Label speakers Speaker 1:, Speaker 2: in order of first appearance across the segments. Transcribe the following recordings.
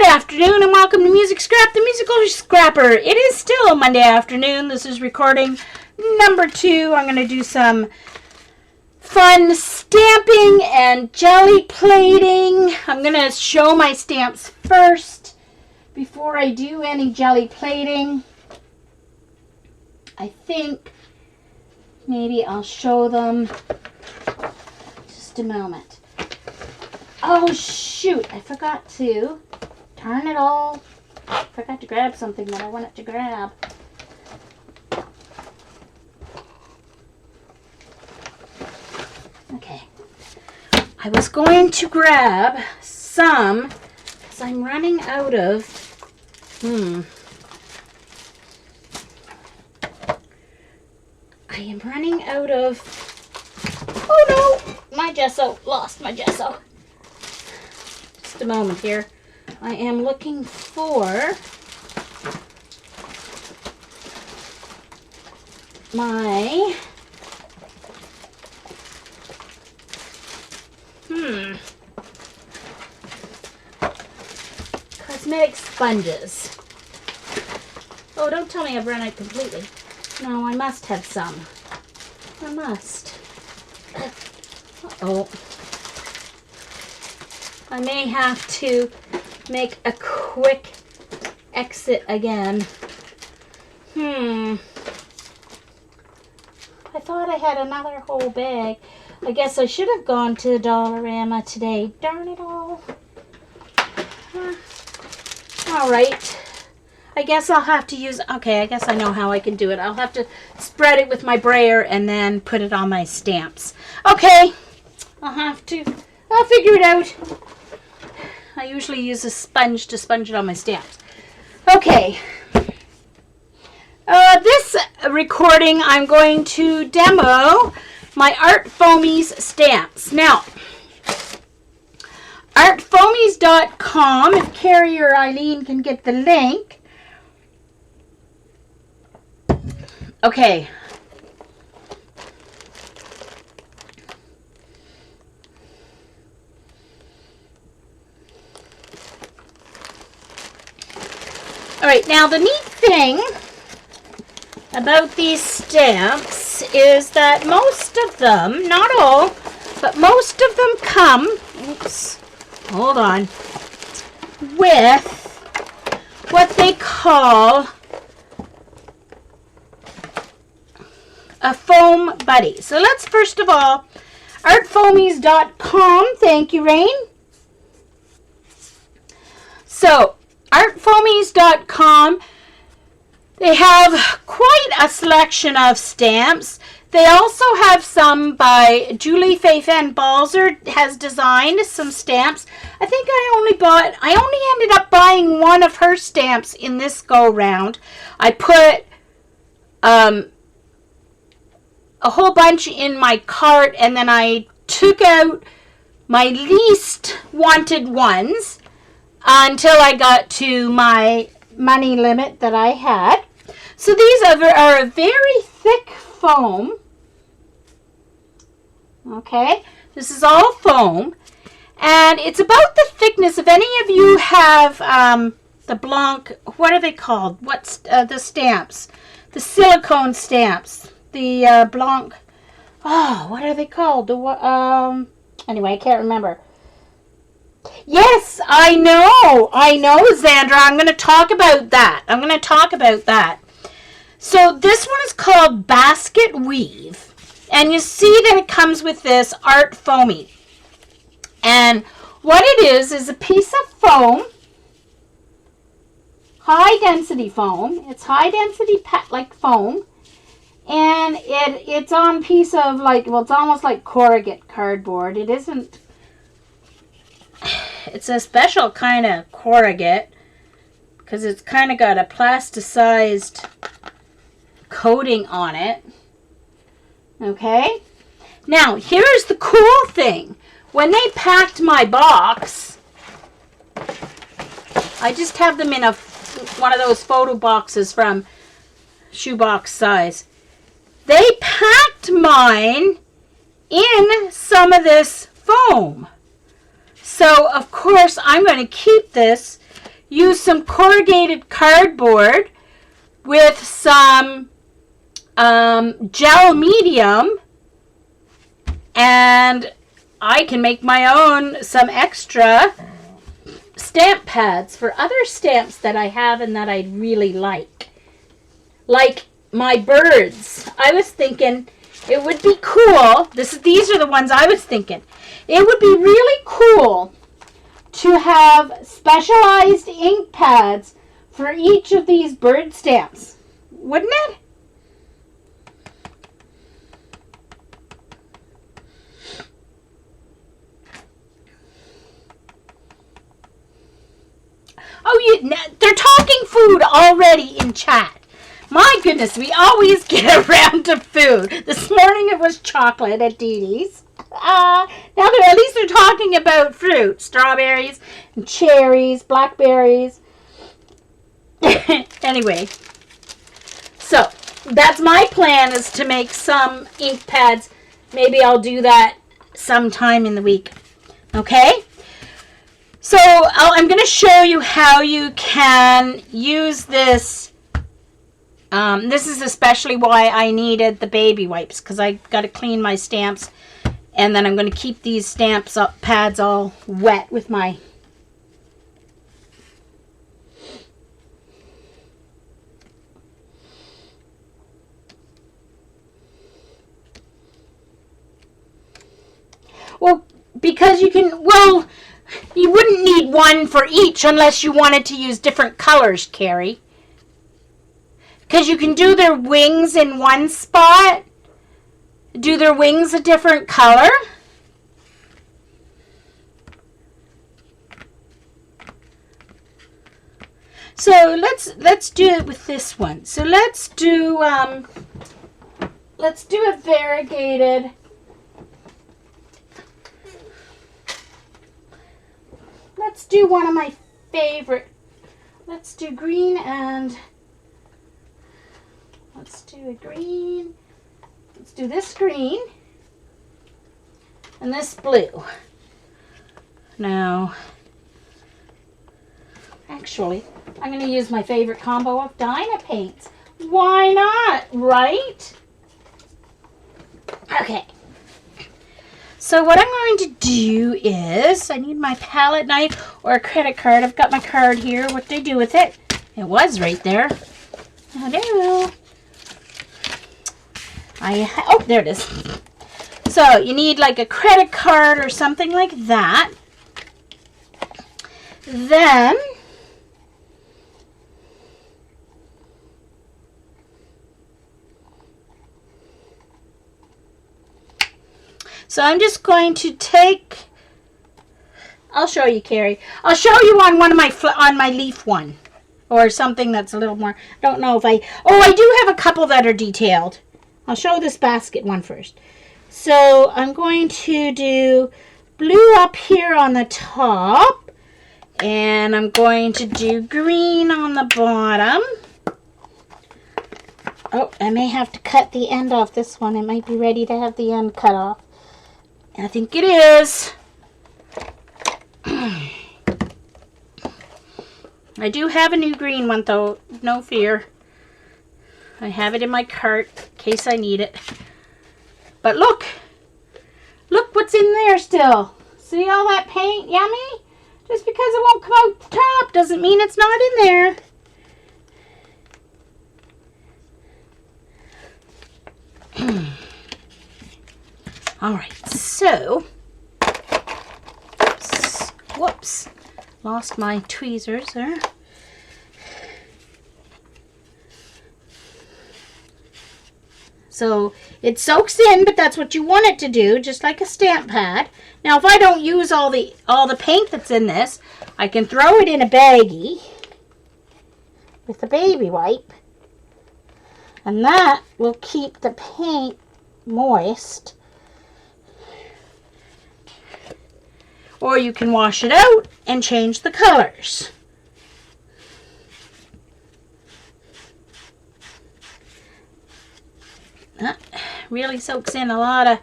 Speaker 1: Good afternoon and welcome to Music Scrap, the musical scrapper. It is still Monday afternoon. This is recording number 2. I'm going to do some fun stamping and jelly plating. I'm going to show my stamps first before I do any jelly plating. I think maybe I'll show them. Just a moment. Oh shoot, I forgot to. Darn it all. I forgot to grab something that I wanted to grab. Okay. I was going to grab some because I'm running out of I am running out of oh no! My gesso. Lost my gesso. Just a moment here. I am looking for my cosmetic sponges. Oh, don't tell me I've run out completely. No, I must have some. I must. Uh-oh. I may have to make a quick exit again. I thought I had another whole bag. I guess I should have gone to Dollarama today. Darn it all. Alright. I guess I'll have to use... Okay, I guess I know how I can do it. I'll have to spread it with my brayer and then put it on my stamps. Okay. I'll figure it out. I usually use a sponge to sponge it on my stamps. Okay. This recording, I'm going to demo my ARTFOAMIES stamps. Now, ARTFOAMIES.com, if Carrie or Eileen can get the link. Okay. Alright, now the neat thing about these stamps is that most of them, not all, but most of them come, hold on, with what they call a foam buddy. So let's first of all, ARTFOAMIES.com, thank you, Rain. So, ARTFOAMIES.com, they have quite a selection of stamps. They also have some by Julie Faye Balzer has designed some stamps. I think I only ended up buying one of her stamps in this go round. I put a whole bunch in my cart and then I took out my least wanted ones until I got to my money limit that I had. So these are a very thick foam. Okay, this is all foam. And it's about the thickness. If any of you have the Blanc, what are they called? What's the stamps? The silicone stamps. The Blanc, oh, what are they called? Anyway, I can't remember. Yes, I know, Zandra. I'm going to talk about that. So this one is called Basket Weave. And you see that it comes with this ARTFOAMIE. And what it is a piece of foam, high density foam. It's high density like foam. And it's on a piece of it's almost like corrugate cardboard. It isn't... It's a special kind of corrugate because it's kind of got a plasticized coating on it. Okay? Now, here's the cool thing. When they packed my box, I just have them in one of those photo boxes from shoebox size. They packed mine in some of this foam. So, of course, I'm going to keep this use some corrugated cardboard with some gel medium, and I can make my own some extra stamp pads for other stamps that I have and that I really like. Like my birds. I was thinking it would be cool. These are the ones I was thinking. It would be really cool to have specialized ink pads for each of these bird stamps. Wouldn't it? Oh, they're talking food already in chat. My goodness, we always get around to food. This morning it was chocolate at Dee Dee's. Now at least they're talking about fruit. Strawberries, and cherries, blackberries. Anyway, so that's my plan, is to make some ink pads. Maybe I'll do that sometime in the week. Okay? So I'm going to show you how you can use this. This is especially why I needed the baby wipes, because I got to clean my stamps, and then I'm going to keep these stamps pads all wet with my because you wouldn't need one for each unless you wanted to use different colors, Carrie. Because you can do their wings in one spot. Do their wings a different color. So let's do it with this one. So let's do a variegated. Let's do one of my favorite. Let's do green, and let's do a green. Let's do this green and this blue. Now, actually, I'm going to use my favorite combo of Dyna paints. Why not, right? Okay. So what I'm going to do is, I need my palette knife or a credit card. I've got my card here. What do I do with it? It was right there. Hello. Oh, there it is. So you need like a credit card or something like that. Then so I'm just going to take, I'll show you, Carrie. I'll show you on one of my leaf one, or something that's a little more, I don't know if I do have a couple that are detailed. I'll show this basket one first. So I'm going to do blue up here on the top, and I'm going to do green on the bottom. Oh, I may have to cut the end off this one. It might be ready to have the end cut off. I think it is. I do have a new green one though, no fear. I have it in my cart in case I need it. But look what's in there still. See all that paint? Yummy? Just because it won't come out the top doesn't mean it's not in there. All right, so, whoops, lost my tweezers there. So it soaks in, but that's what you want it to do, just like a stamp pad. Now, if I don't use all the paint that's in this, I can throw it in a baggie with a baby wipe, and that will keep the paint moist. Or you can wash it out and change the colors. That really soaks in a lot of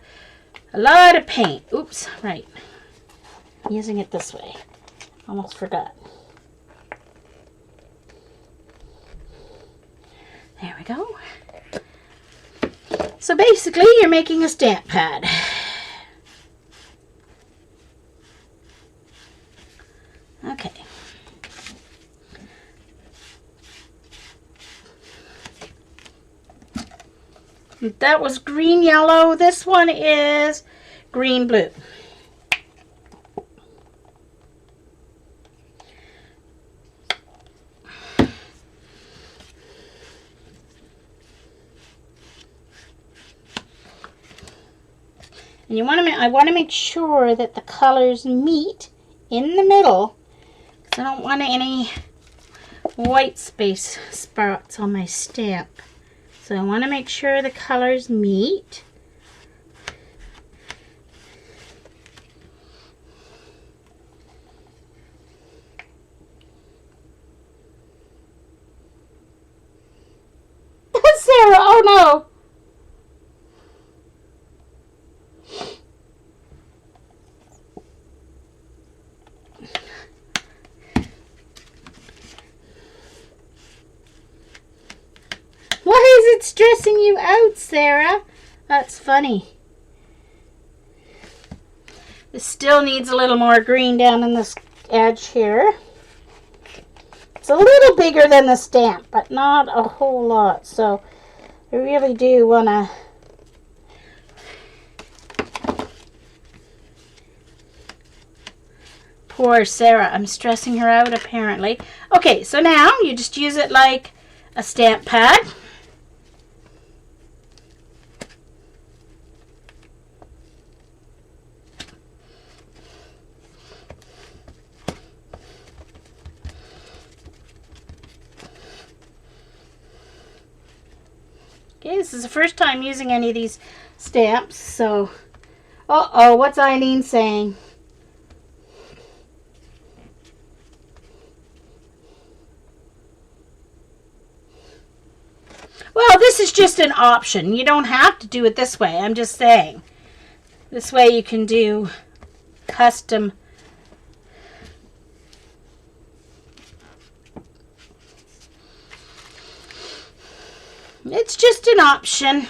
Speaker 1: paint. Oops, right. I'm using it this way. Almost forgot. There we go. So basically, you're making a stamp pad. Okay. That was green yellow. This one is green blue. And I want to make sure that the colors meet in the middle, because I don't want any white space spots on my stamp. So I want to make sure the colors meet. Sarah, oh no! Why is it stressing you out, Sarah? That's funny. This still needs a little more green down in this edge here. It's a little bigger than the stamp, but not a whole lot. So I really do want to... Poor Sarah. I'm stressing her out apparently. Okay, so now you just use it like a stamp pad. Okay, this is the first time using any of these stamps, so... Uh-oh, what's Eileen saying? Well, this is just an option. You don't have to do it this way. I'm just saying. This way you can do custom. It's just an option.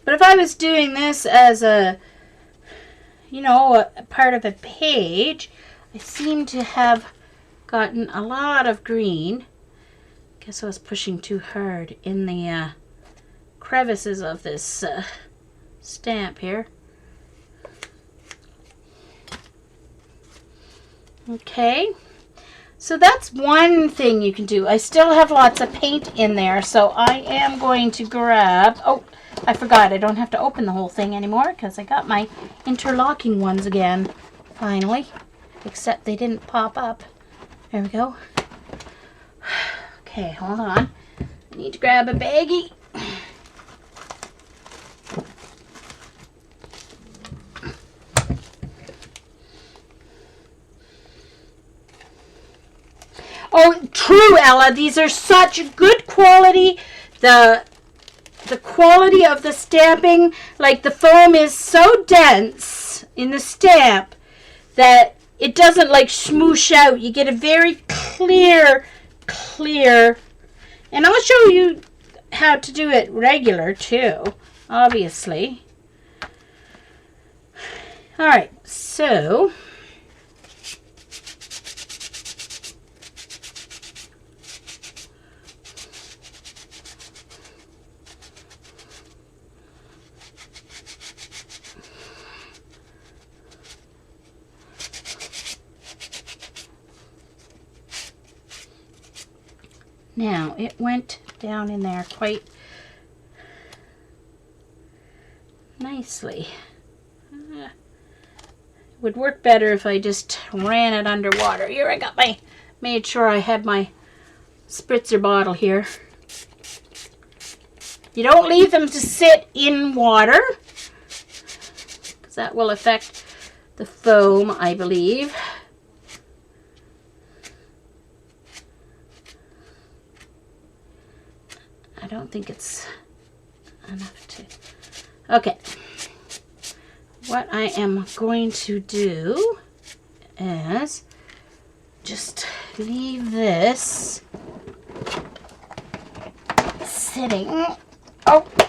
Speaker 1: But if I was doing this as a, you know, a part of a page, I seem to have gotten a lot of green. Guess I was pushing too hard in the crevices of this stamp here. Okay, so that's one thing you can do. I still have lots of paint in there, so I am going to grab, oh, I forgot, I don't have to open the whole thing anymore because I got my interlocking ones again, finally, except they didn't pop up. There we go. Okay, hold on. I need to grab a baggie. Oh, true, Ella. These are such good quality. The quality of the stamping, like the foam is so dense in the stamp that it doesn't like smoosh out. You get a very clear, and I'll show you how to do it regular too, obviously. All right, so now it went down in there quite nicely. Would work better if I just ran it underwater. Here, I got made sure I had my spritzer bottle here. You don't leave them to sit in water, because that will affect the foam, I believe. I don't think it's enough to... Okay. What I am going to do is just leave this sitting. Oh, I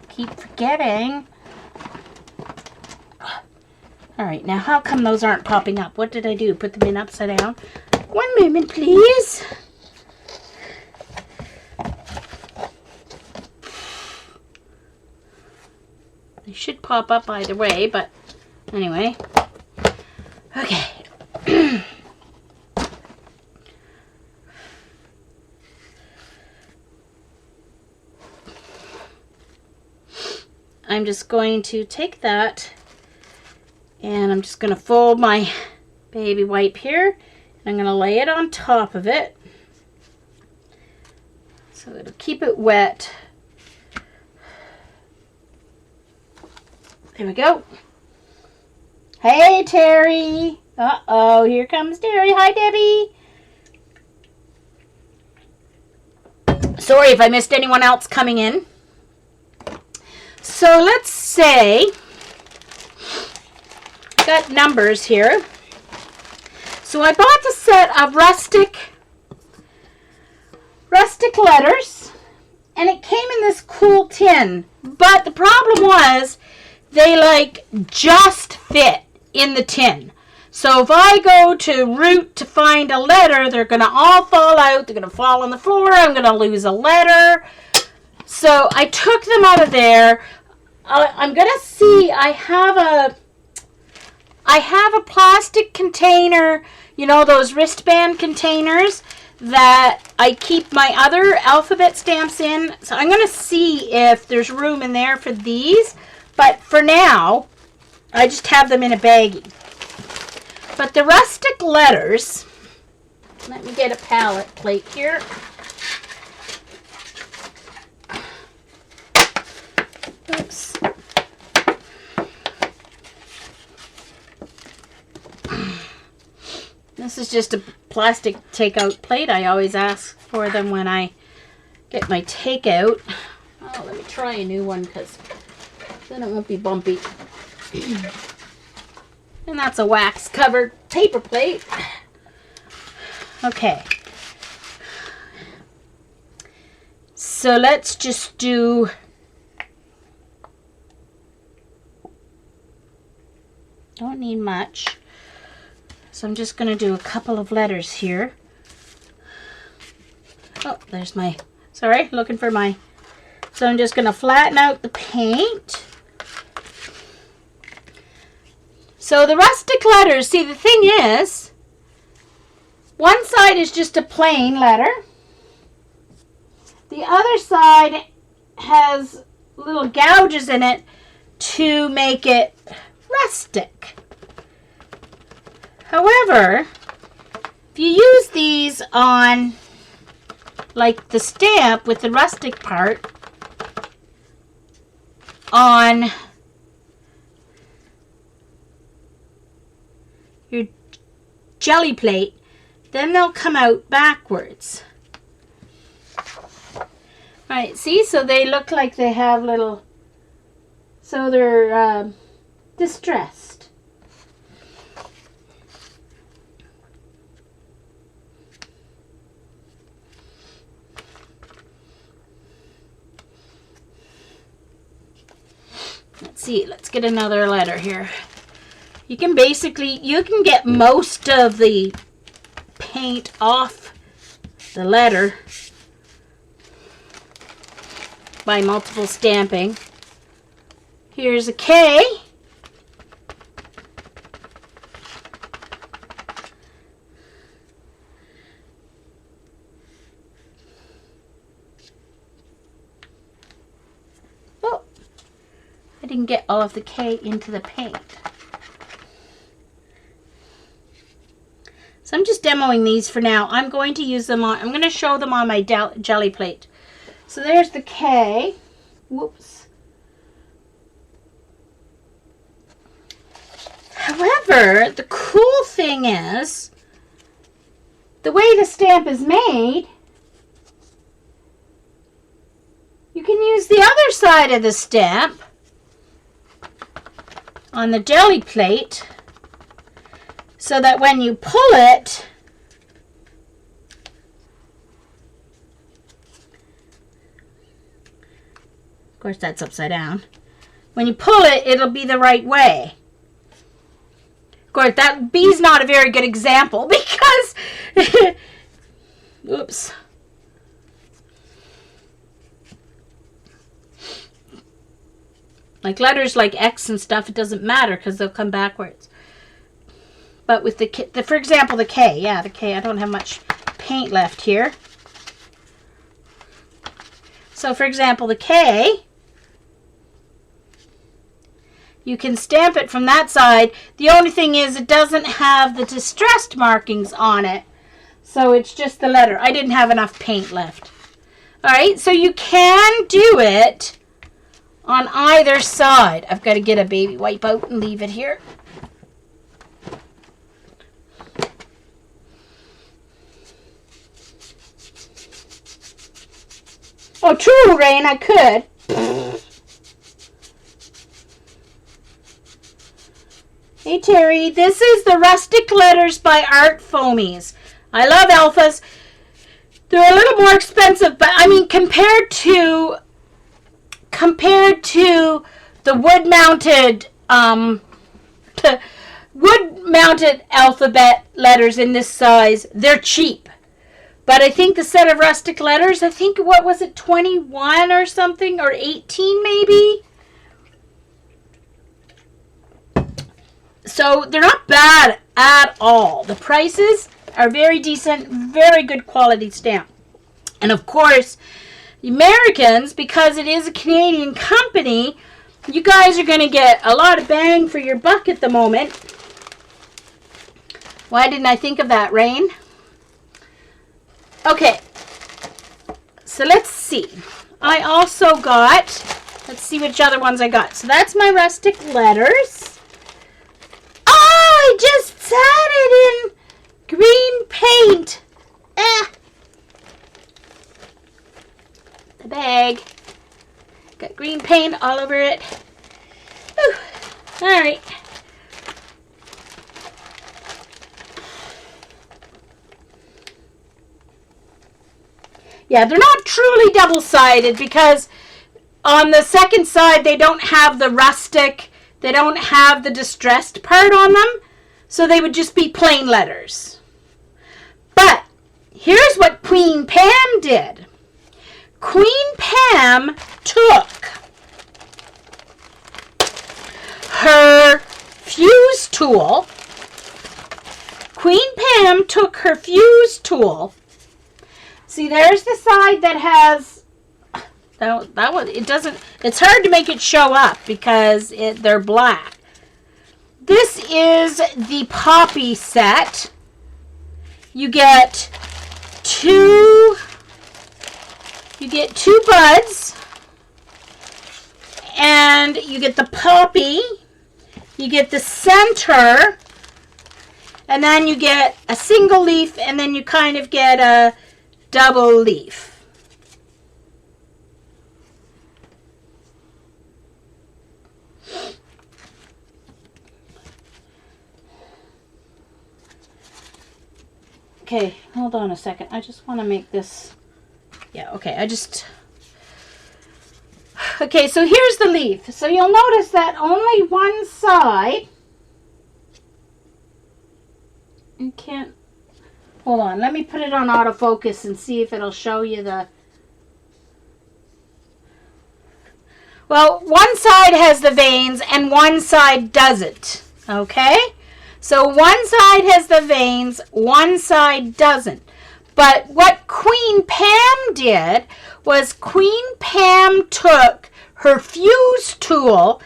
Speaker 1: keep forgetting. All right, now how come those aren't popping up? What did I do? Put them in upside down? One moment, please. They should pop up either way, but anyway. Okay. I'm just going to take that and I'm just going to fold my baby wipe here. And I'm going to lay it on top of it so it'll keep it wet. There we go. Hey, Terry. Uh-oh, here comes Terry. Hi, Debbie. Sorry if I missed anyone else coming in. So let's say, got numbers here. So I bought the set of rustic letters, and it came in this cool tin. But the problem was, they like just fit in the tin. So if I go to root to find a letter, they're going to all fall out. They're going to fall on the floor. I'm going to lose a letter. So I took them out of there. I'm going to see, I have a plastic container, you know, those wristband containers that I keep my other alphabet stamps in. So I'm going to see if there's room in there for these. But for now, I just have them in a baggie. But the rustic letters, let me get a palette plate here. Oops. This is just a plastic takeout plate. I always ask for them when I get my takeout. Oh, let me try a new one because then it won't be bumpy. And that's a wax covered paper plate. Okay. So let's just do don't need much. So I'm just going to do a couple of letters here. Oh, there's my, sorry, looking for my, so I'm just going to flatten out the paint. So the rustic letters, see the thing is, one side is just a plain letter. The other side has little gouges in it to make it rustic. However, if you use these on like the stamp with the rustic part on your Gelli Plate, then they'll come out backwards. Right, see, so they look like they have little, so they're distressed. Let's see, let's get another letter here. You can basically, you can get most of the paint off the letter by multiple stamping. Here's a K. didn't get all of the K into the paint. So I'm just demoing these for now. I'm going to use them on, I'm going to show them on my Gelli Plate. So there's the K. Whoops. However, the cool thing is, the way the stamp is made, you can use the other side of the stamp on the Gelli Plate so that when you pull it, of course that's upside down, when you pull it, it'll be the right way. Of course, that B's not a very good example because, oops. Like letters like X and stuff, it doesn't matter because they'll come backwards. But with the for example, the K, yeah, the K, I don't have much paint left here. So for example, the K, you can stamp it from that side. The only thing is it doesn't have the distressed markings on it. So it's just the letter. I didn't have enough paint left. All right, so you can do it on either side. I've got to get a baby wipe out and leave it here. Oh, true, Rain, I could. Hey, Terry, this is the Rustic Letters by ARTFOAMIES. I love alphas. They're a little more expensive, but I mean, compared to the wood-mounted alphabet letters in this size, they're cheap. But I think the set of Rustic Letters, I think, what was it, 21 or something, or 18 maybe? So they're not bad at all. The prices are very decent, very good quality stamp. And of course, the Americans, because it is a Canadian company, you guys are going to get a lot of bang for your buck at the moment. Why didn't I think of that, Rain? Okay, so let's see. I also got, let's see which other ones I got. So that's my Rustic Letters. Oh, I just sat it in green paint. The bag. Got green paint all over it. Whew. All right. Yeah, they're not truly double-sided because on the second side they don't have the rustic, they don't have the distressed part on them, so they would just be plain letters. But here's what Queen Pam did. Queen Pam took her fuse tool. Queen Pam took her fuse tool. See, there's the side that has that one. It doesn't. It's hard to make it show up because they're black. This is the Poppy set. You get two buds, and you get the poppy. You get the center, and then you get a single leaf, and then you kind of get a double leaf. Okay, hold on a second. I just want to make this. Yeah, okay, okay, so here's the leaf. So you'll notice that only one side. You can't. Hold on, let me put it on autofocus and see if it'll show you the... Well, one side has the veins and one side doesn't, okay? So one side has the veins, one side doesn't. But what Queen Pam did was Queen Pam took her fuse tool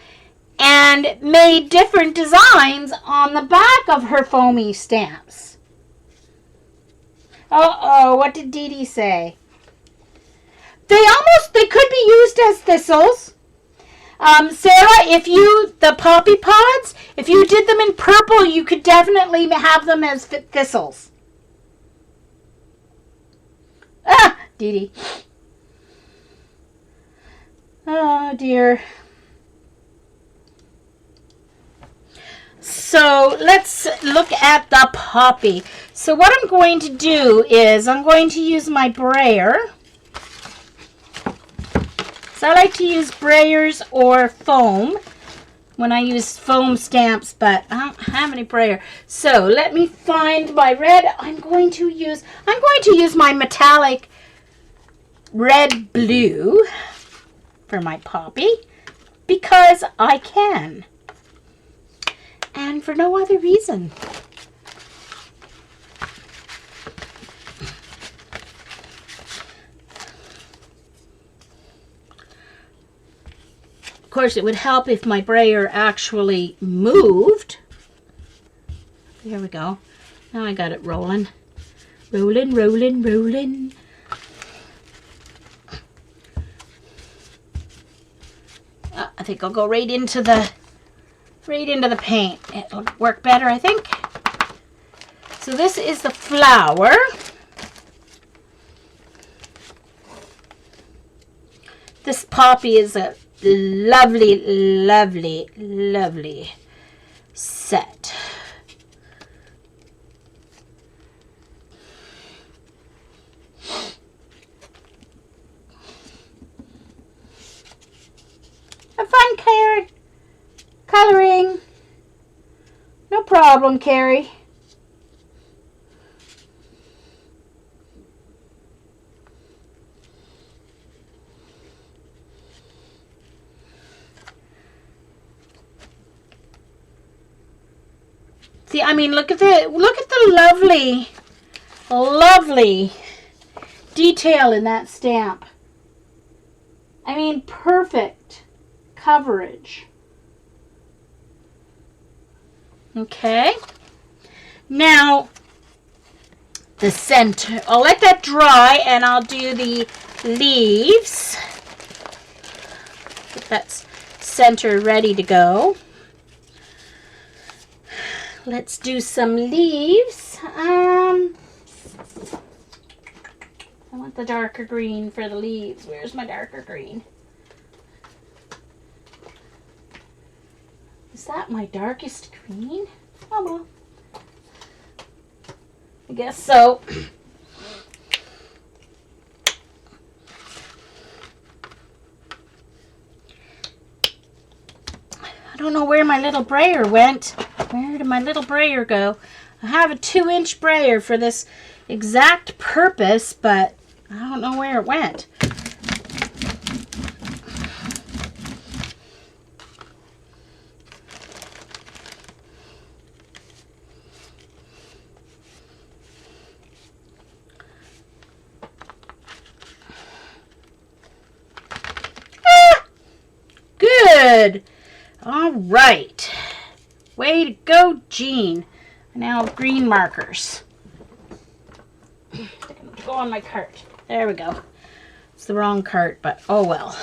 Speaker 1: and made different designs on the back of her foamy stamps. Uh-oh, what did Dee Dee say? They could be used as thistles. Sarah, the poppy pods, if you did them in purple, you could definitely have them as thistles. Ah, Dee Dee. Oh, dear. So let's look at the poppy. So what I'm going to do is I'm going to use my brayer. So I like to use brayers or foam when I use foam stamps, but I don't have any brayer. So let me find my red. I'm going to use my metallic red blue for my poppy because I can. And for no other reason. Of course, it would help if my brayer actually moved. There we go. Now I got it rolling. Rolling, rolling, rolling. I think I'll go right into the paint. It'll work better, I think. So this is the flower. This poppy is a lovely, lovely, lovely set. Have fun, Carrie. Coloring. No problem, Carrie. See, I mean, look at the lovely, lovely detail in that stamp. I mean, perfect coverage. Okay. Now, the center. I'll let that dry and I'll do the leaves. Get that center ready to go. Let's do some leaves. I want the darker green for the leaves. Where's my darker green? Is that my darkest green? Oh well. I guess so. I don't know where my little brayer went. Where did my little brayer go? I have a 2-inch brayer for this exact purpose, but I don't know where it went. Good. All right. Way to go, Jean. Now green markers. They're going to go on my cart. There we go. It's the wrong cart, but oh well.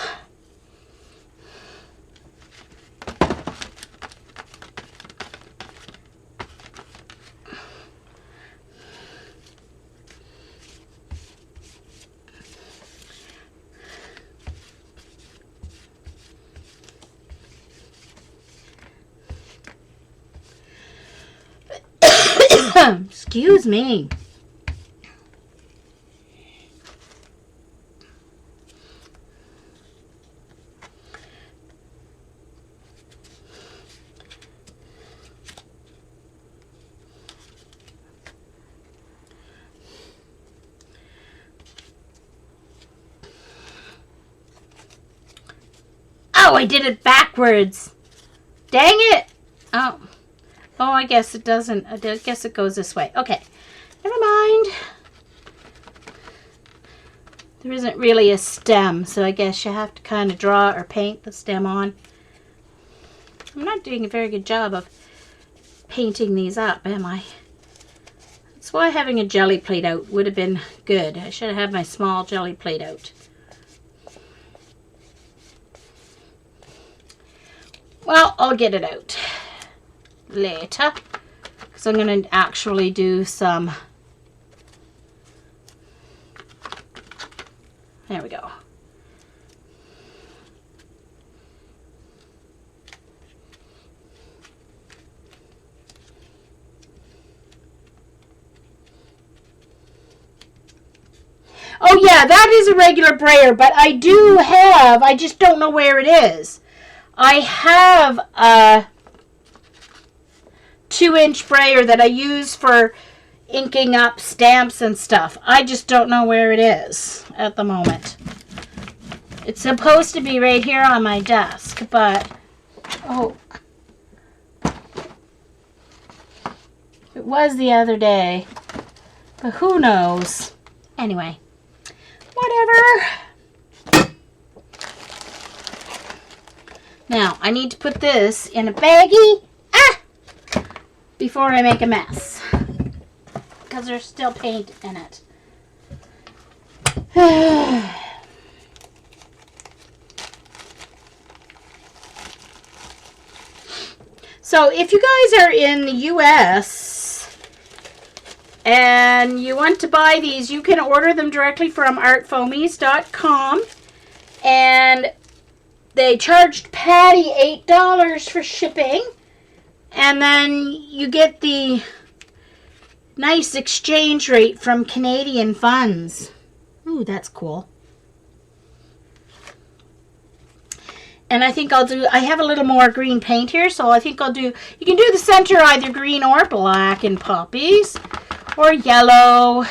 Speaker 1: Excuse me. Oh, I did it backwards. Dang it. Oh. Oh, I guess it doesn't. I guess it goes this way. Okay. Never mind. There isn't really a stem, so I guess you have to kind of draw or paint the stem on. I'm not doing a very good job of painting these up, am I? That's why having a Gelli Plate out would have been good. I should have had my small Gelli Plate out. Well, I'll get it out later because I'm going to actually do some. There we go. Oh yeah, that is a regular brayer, but I do have, I just don't know where it is. I have a 2-inch brayer that I use for inking up stamps and stuff. I just don't know where it is at the moment. It's supposed to be right here on my desk, but oh, it was the other day, but who knows? Anyway, whatever. Now I need to put this in a baggie before I make a mess, because there's still paint in it. So if you guys are in the US and you want to buy these, you can order them directly from ARTFOAMIES.com, and they charged Patty $8 for shipping, and then you get the nice exchange rate from Canadian funds. Ooh, that's cool. And I think I'll do, I have a little more green paint here, so I think I'll do, you can do the center either green or black in poppies, or yellow,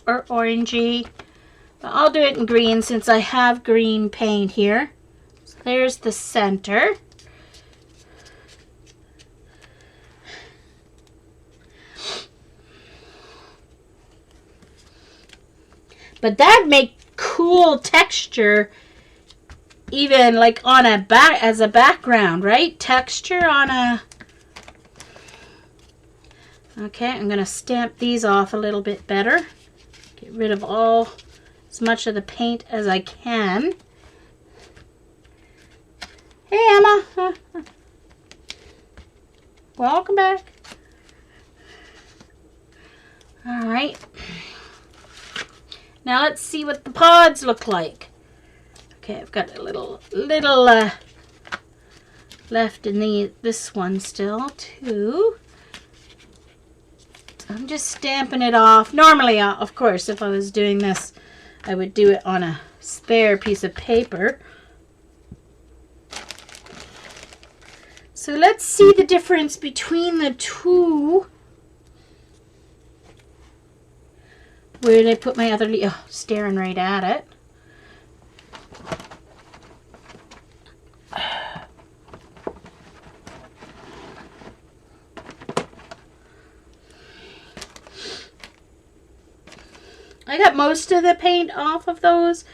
Speaker 1: or orangey. But I'll do it in green since I have green paint here. So there's the center. But that make cool texture, even like on a back as a background, right? Texture on a. Okay, I'm gonna stamp these off a little bit better. Get rid of all as much of the paint as I can. Hey, Emma. Welcome back. All right. Now let's see what the pods look like. Okay, I've got a little left in this one still too. So I'm just stamping it off. Normally, of course, if I was doing this, I would do it on a spare piece of paper. So let's see the difference between the two. Where did I put my other leaf? Oh, staring right at it. I got most of the paint off of those,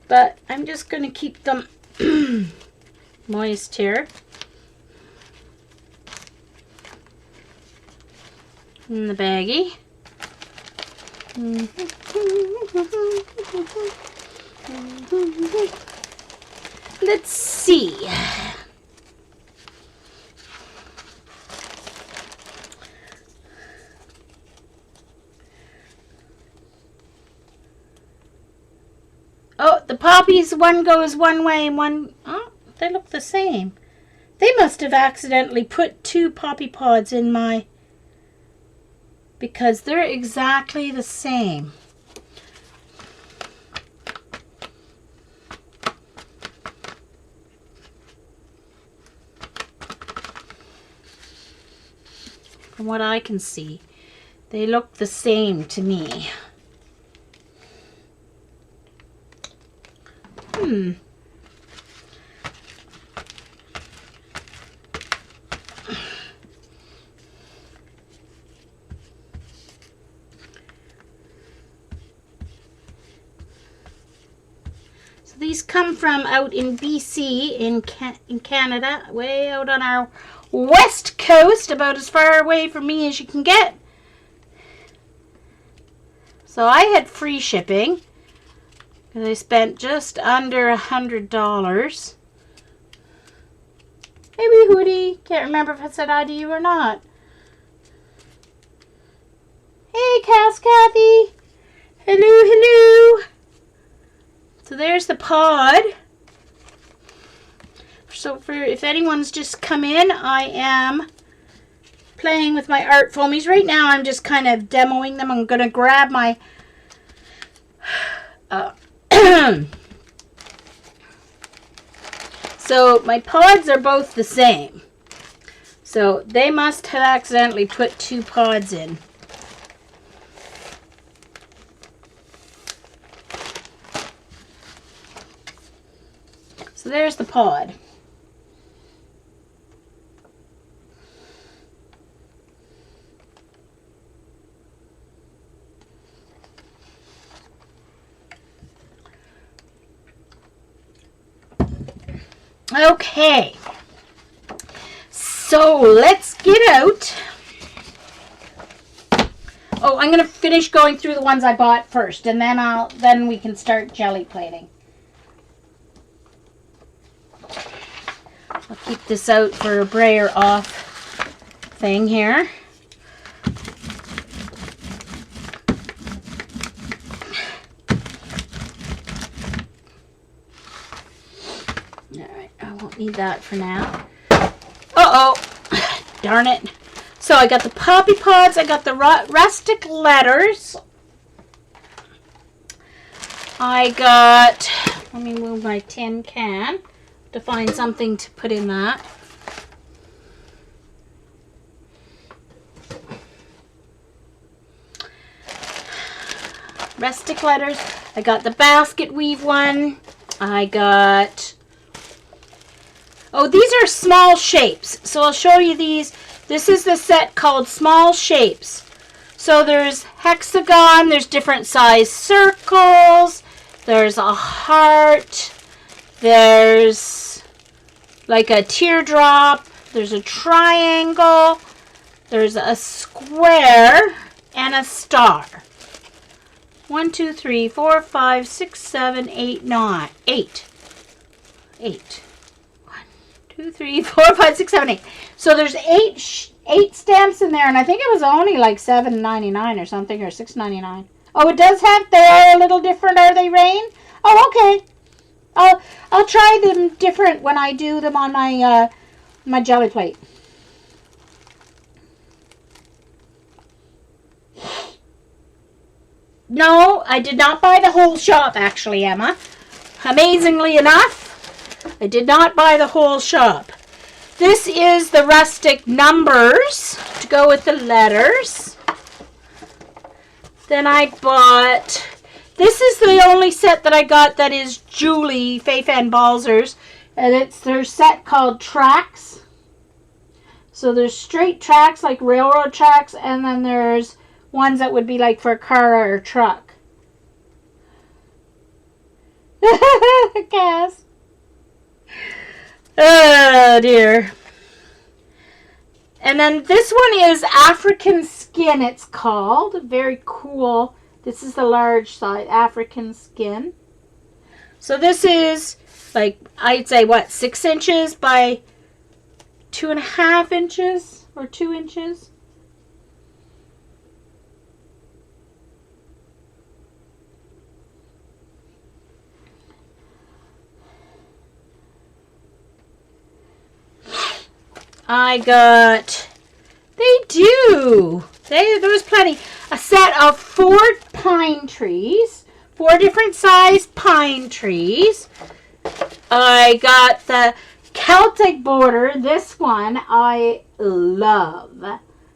Speaker 1: but I'm just going to keep them moist here. In the baggie. Let's see. Oh, the poppies, one goes one way and one... Oh, they look the same. They must have accidentally put two poppy pods in my... because they're exactly the same. From what I can see, they look the same to me. So these come from out in BC in Canada, way out on our west coast, about as far away from me as you can get. So I had free shipping because I spent just under $100. Maybe Hootie. Can't remember if I said hi to you or not. Hey, Kathy. Hello, hello. So there's the pod. So for if anyone's just come in, I am playing with my art foamies. Right now I'm just kind of demoing them. I'm going to grab my so my pods are both the same. So they must have accidentally put 2 pods in. So there's the pod. Okay. So let's get out. Oh, I'm going to finish going through the ones I bought first, and then we can start jelly plating. I'll keep this out for a brayer off thing here. Alright, I won't need that for now. Uh-oh! Darn it. So I got the poppy pods, I got the rustic letters. I got, let me move my tin can to find something to put in that. Rustic letters. I got the basket weave one. I got, oh, these are small shapes. So I'll show you these. This is the set called Small Shapes. So there's hexagon, there's different size circles, there's a heart, there's like a teardrop, there's a triangle, there's a square, and a star. 1, 2, 3, 4, 5, 6, 7, 8, 9. 8. 8. 1, 2, 3, 4, 5, 6, 7, 8. So there's 8 stamps in there, and I think it was only like $7.99 or something, or $6.99. Oh, it does have, they are a little different, are they, Rain? Oh, okay. I'll try them different when I do them on my my jelly plate. No, I did not buy the whole shop, actually, Emma. Amazingly enough, I did not buy the whole shop. This is the rustic numbers to go with the letters. Then I bought, this is the only set that I got that is Julie Fei-Fan Balzer's, and it's their set called Tracks. So there's straight tracks like railroad tracks, and then there's ones that would be like for a car or a truck. Cass. Oh dear. And then this one is African Skin, it's called. Very cool. This is the large size, African Skin. So this is like, I'd say what, 6 inches by 2.5 inches or 2 inches. I got, there was plenty. A set of 4 pine trees, 4 different size pine trees. I got the Celtic border. This one I love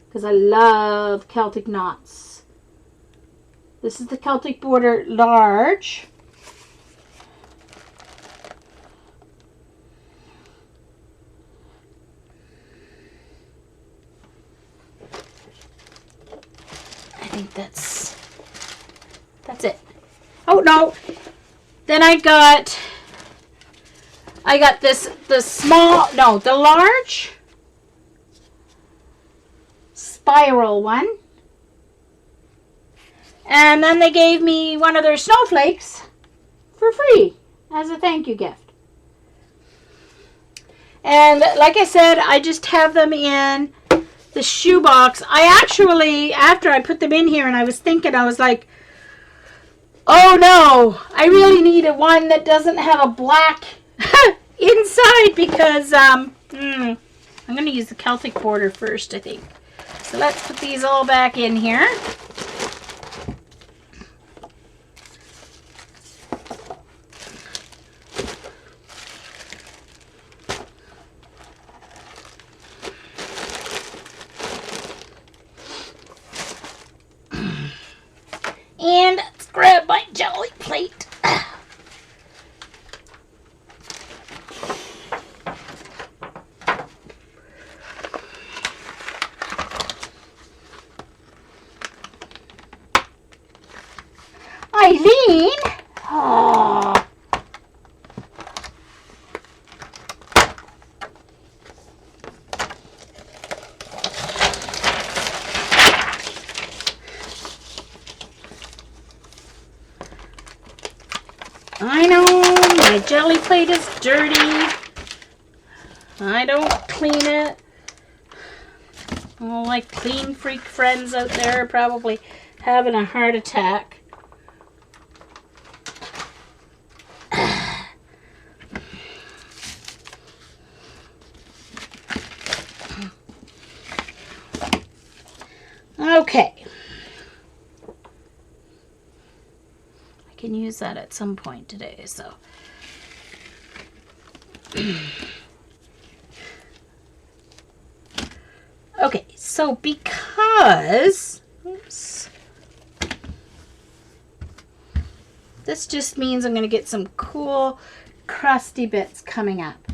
Speaker 1: because I love Celtic knots. This is the Celtic border large. I think that's it. Oh no. Then I got I got this, the large spiral one. And then they gave me one of their snowflakes for free as a thank you gift. And like I said, I just have them in the shoebox. I actually, after I put them in here and I was thinking, I was like, oh no, I really need a one that doesn't have a black inside because I'm going to use the Celtic border first, I think. So let's put these all back in here. And let's grab my Gelli Plate. Eileen! Oh. I know, my Gelli Plate is dirty. I don't clean it. All my clean freak friends out there are probably having a heart attack. Okay. I can use that at some point today, so. Okay, so because, oops, this just means I'm going to get some cool crusty bits coming up.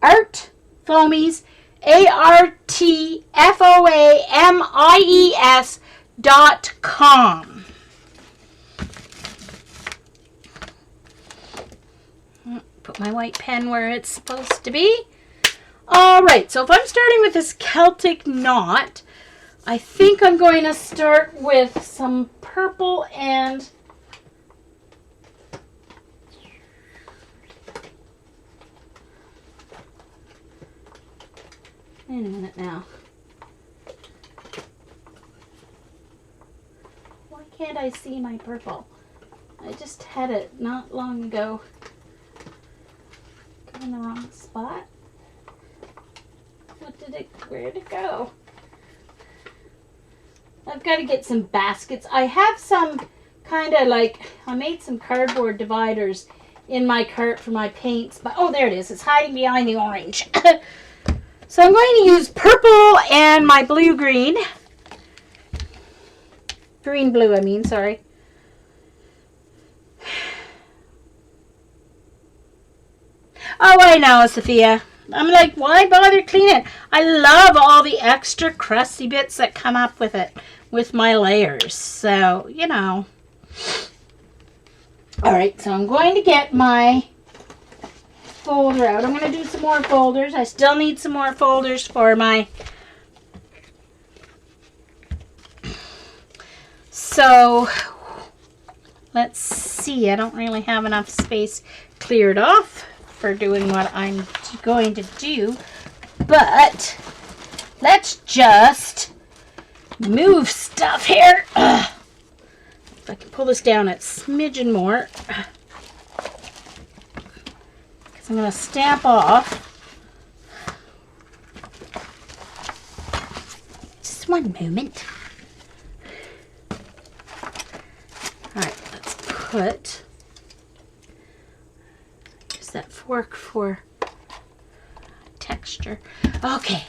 Speaker 1: ARTFOAMIES, ARTFOAMIES.com. Put my white pen where it's supposed to be. All right, so if I'm starting with this Celtic knot, I think I'm going to start with some purple and wait a minute now. Why can't I see my purple? I just had it not long ago. In the wrong spot. Where'd it go? I've got to get some baskets. I have some kind of like, I made some cardboard dividers in my cart for my paints, but oh, there it is. It's hiding behind the orange. So I'm going to use purple and my blue-green. Green-blue, I mean, sorry. Oh, I know, Sophia. I'm like, why bother cleaning it? I love all the extra crusty bits that come up with it, with my layers. So, you know. Alright, so I'm going to get my folder out. I'm going to do some more folders. I still need some more folders for my... So, let's see. I don't really have enough space cleared off for doing what I'm going to do, but let's just move stuff here. If I can pull this down a smidgen more, because I'm going to stamp off. Just one moment. All right, let's put that fork for texture. Okay.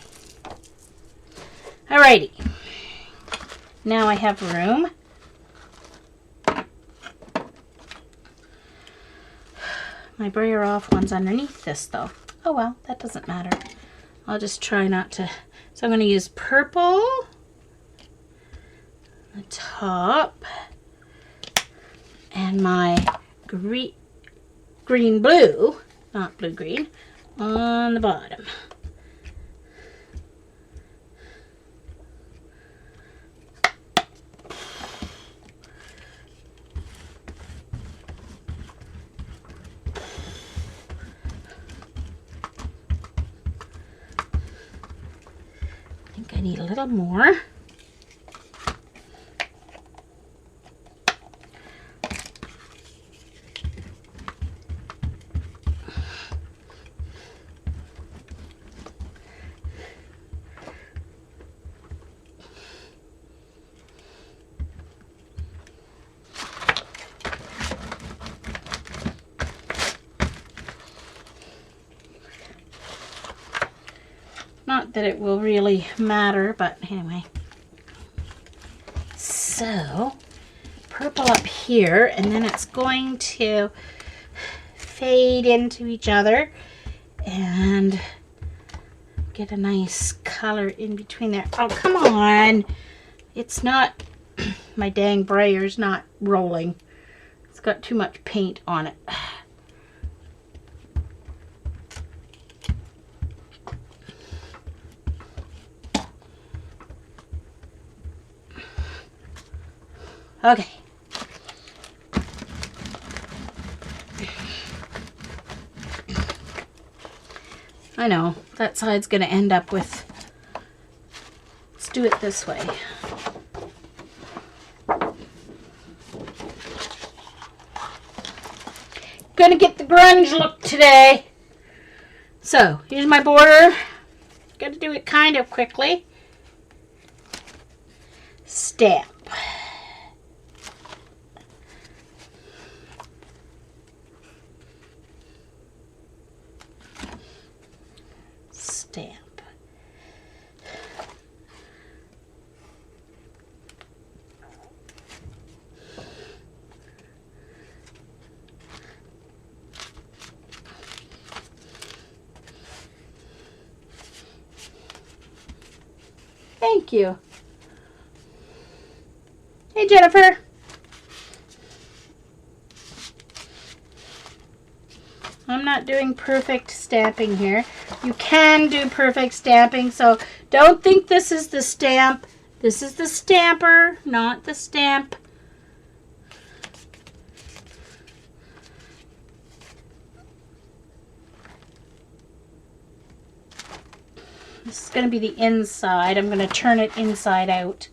Speaker 1: Alrighty. Now I have room. My brayer off one's underneath this though. Oh well, that doesn't matter. I'll just try not to. So I'm going to use purple on the top and my green blue, not blue green, on the bottom. I think I need a little more. Not that it will really matter, but anyway. So, purple up here, and then it's going to fade into each other and get a nice color in between there. Oh, come on. It's not, my dang brayer's not rolling. It's got too much paint on it. Okay. I know, that side's going to end up with, let's do it this way. Gonna get the grunge look today. So, here's my border. Gotta do it kind of quickly. Stamp. Stamp. Thank you. Hey, Jennifer. I'm not doing perfect stamping here. You can do perfect stamping, so don't think this is the stamp. This is the stamper, not the stamp. This is going to be the inside. I'm going to turn it inside out.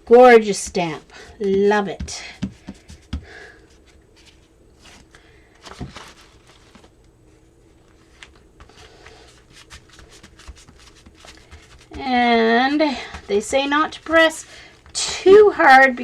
Speaker 1: Gorgeous stamp. Love it. And they say not to press too hard